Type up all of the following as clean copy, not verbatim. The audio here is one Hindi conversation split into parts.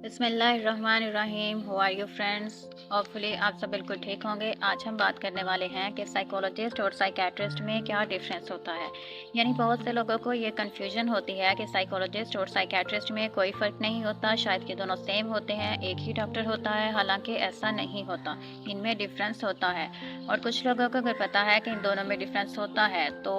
बिस्मिल्लाहिर्रहमानिर्रहीम। How are you friends? Hopefully आप सब बिल्कुल ठीक होंगे। आज हम बात करने वाले हैं कि साइकोलॉजिस्ट और साइकेट्रिस्ट में क्या डिफरेंस होता है। यानी बहुत से लोगों को ये कन्फ्यूजन होती है कि साइकोलॉजिस्ट और साइकेट्रिस्ट में कोई फ़र्क नहीं होता, शायद कि दोनों सेम होते हैं, एक ही डॉक्टर होता है। हालांकि ऐसा नहीं होता, इनमें डिफरेंस होता है। और कुछ लोगों को अगर पता है कि इन दोनों में डिफरेंस होता है तो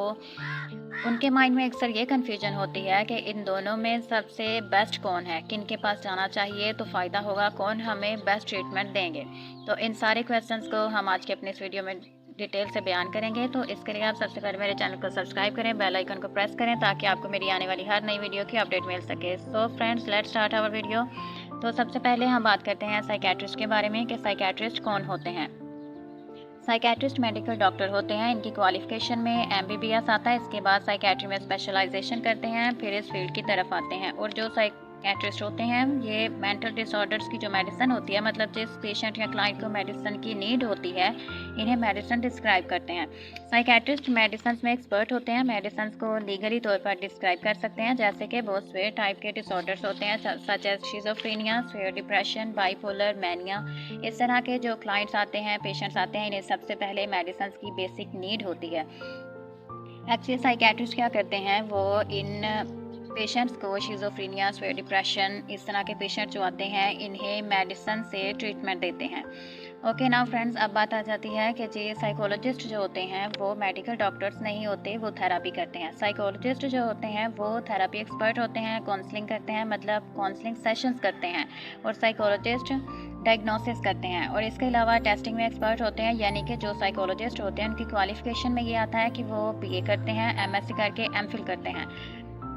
उनके माइंड में अक्सर ये कन्फ्यूजन होती है कि इन दोनों में सबसे बेस्ट कौन है, किन के पास जाना चाहिए तो फ़ायदा होगा, कौन हमें बेस्ट ट्रीटमेंट देंगे। तो इन सारे क्वेश्चंस को हम आज के अपने इस वीडियो में डिटेल से बयान करेंगे। तो इसके लिए आप सबसे पहले मेरे चैनल को सब्सक्राइब करें, बेल आइकन को प्रेस करें ताकि आपको मेरी आने वाली हर नई वीडियो की अपडेट मिल सके। So friends, let's start our video. तो सबसे पहले हम बात करते हैं साइकेट्रिस्ट के बारे में कि साइकेट्रिस्ट कौन होते हैं। साइकेट्रिस्ट मेडिकल डॉक्टर होते हैं। इनकी क्वालिफिकेशन में एमबीबीएस आता है। इसके बाद साइकेट्री में स्पेशलाइजेशन करते हैं, फिर इस फील्ड की तरफ आते हैं। और जो साइकेट्रिस्ट होते हैं ये मेंटल डिसऑर्डर्स की जो मेडिसिन होती है, मतलब जिस पेशेंट या क्लाइंट को मेडिसिन की नीड होती है, इन्हें मेडिसिन डिस्क्राइब करते हैं। साइकेट्रिस्ट मेडिसिन में एक्सपर्ट होते हैं, मेडिसिन को लीगली तौर पर डिस्क्राइब कर सकते हैं, जैसे कि बहुत से टाइप के डिसऑर्डर्स होते हैं such as schizophrenia, severe depression, bipolar, mania. इस तरह के जो क्लाइंट्स आते हैं, पेशेंट्स आते हैं, इन्हें सबसे पहले मेडिसिन की बेसिक नीड होती है। एक्चुअली साइकेट्रिस्ट क्या करते हैं, वो इन पेशेंट्स को शिज़ोफ्रेनिया, सेवियर डिप्रेशन, इस तरह के पेशेंट जो आते हैं, इन्हें मेडिसिन से ट्रीटमेंट देते हैं। ओके नाउ फ्रेंड्स, अब बात आ जाती है कि जी साइकोलॉजिस्ट जो होते हैं वो मेडिकल डॉक्टर्स नहीं होते, वो थेरापी करते हैं। साइकोलॉजिस्ट जो होते हैं वो थेरापी एक्सपर्ट होते हैं, काउंसलिंग करते हैं, मतलब काउंसलिंग सेशंस करते हैं। और साइकोलॉजिस्ट डायग्नोसिस करते हैं और इसके अलावा टेस्टिंग में एक्सपर्ट होते हैं। यानी कि जो साइकोलॉजिस्ट होते हैं उनकी क्वालिफिकेशन में ये आता है कि वो बीए करते हैं, एमएससी करके एमफिल करते हैं,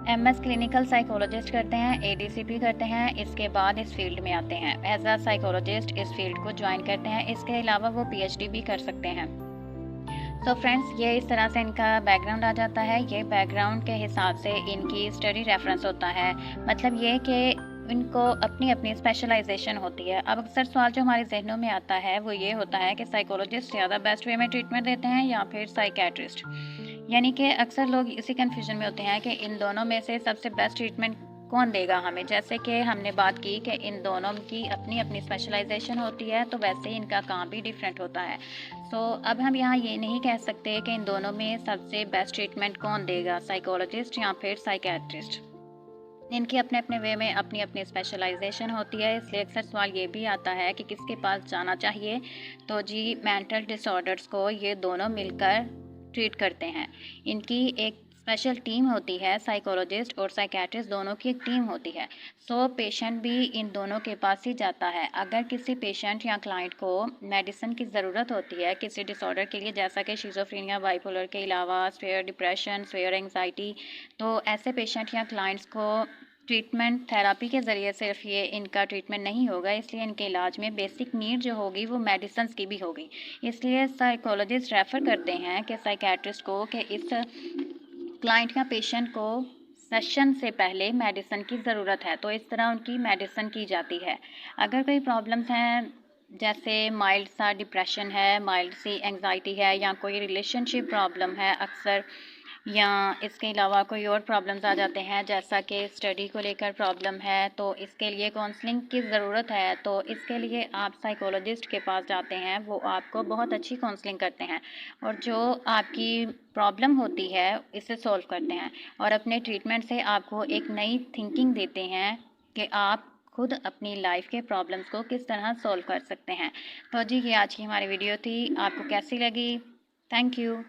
एमएस क्लिनिकल साइकोलॉजिस्ट करते हैं, एडीसीपी करते हैं। इसके बाद इस फील्ड में आते हैं, एज अ साइकोलॉजिस्ट इस फील्ड को ज्वाइन करते हैं। इसके अलावा वो पीएचडी भी कर सकते हैं। तो फ्रेंड्स, ये इस तरह से इनका बैकग्राउंड आ जाता है। ये बैकग्राउंड के हिसाब से इनकी स्टडी रेफरेंस होता है, मतलब ये कि इनको अपनी अपनी स्पेशलाइजेशन होती है। अब अक्सर सवाल जो हमारे जहनों में आता है वो ये होता है कि साइकोलॉजिस्ट ज़्यादा बेस्ट वे में ट्रीटमेंट देते हैं या फिर साइकेट्रिस्ट। यानी कि अक्सर लोग इसी कन्फ्यूजन में होते हैं कि इन दोनों में से सबसे बेस्ट ट्रीटमेंट कौन देगा हमें। जैसे कि हमने बात की कि इन दोनों की अपनी अपनी स्पेशलाइजेशन होती है, तो वैसे ही इनका काम भी डिफरेंट होता है। सो अब हम यहाँ ये नहीं कह सकते कि इन दोनों में सबसे बेस्ट ट्रीटमेंट कौन देगा, साइकोलॉजिस्ट या फिर साइकेट्रिस्ट। इनके अपने अपने वे में अपनी अपनी स्पेशलाइजेशन होती है। इसलिए अक्सर सवाल ये भी आता है कि किसके पास जाना चाहिए। तो जी मेंटल डिसऑर्डर्स को ये दोनों मिलकर ट्रीट करते हैं। इनकी एक स्पेशल टीम होती है, साइकोलॉजिस्ट और साइकेट्रिस्ट दोनों की एक टीम होती है। सो पेशेंट भी इन दोनों के पास ही जाता है। अगर किसी पेशेंट या क्लाइंट को मेडिसिन की ज़रूरत होती है किसी डिसऑर्डर के लिए, जैसा कि शिज़ोफ्रेनिया, बाइपोलर के अलावा सेवियर डिप्रेशन, सेवियर एंग्जाइटी, तो ऐसे पेशेंट या क्लाइंट्स को ट्रीटमेंट थेरापी के ज़रिए सिर्फ ये इनका ट्रीटमेंट नहीं होगा, इसलिए इनके इलाज में बेसिक नीड जो होगी वो मेडिसिन की भी होगी। इसलिए साइकोलॉजिस्ट रेफ़र करते हैं कि साइकेट्रिस्ट को कि इस क्लाइंट या पेशेंट को सेशन से पहले मेडिसिन की ज़रूरत है, तो इस तरह उनकी मेडिसिन की जाती है। अगर कोई प्रॉब्लम्स हैं, जैसे माइल्ड सा डिप्रेशन है, माइल्ड सी एंग्जाइटी है, या कोई रिलेशनशिप प्रॉब्लम है अक्सर, या इसके अलावा कोई और प्रॉब्लम्स आ जाते हैं, जैसा कि स्टडी को लेकर प्रॉब्लम है, तो इसके लिए काउंसलिंग की ज़रूरत है, तो इसके लिए आप साइकोलॉजिस्ट के पास जाते हैं। वो आपको बहुत अच्छी काउंसलिंग करते हैं और जो आपकी प्रॉब्लम होती है इसे सॉल्व करते हैं और अपने ट्रीटमेंट से आपको एक नई थिंकिंग देते हैं कि आप खुद अपनी लाइफ के प्रॉब्लम्स को किस तरह सॉल्व कर सकते हैं। तो जी ये आज की हमारी वीडियो थी, आपको कैसी लगी? Thank you.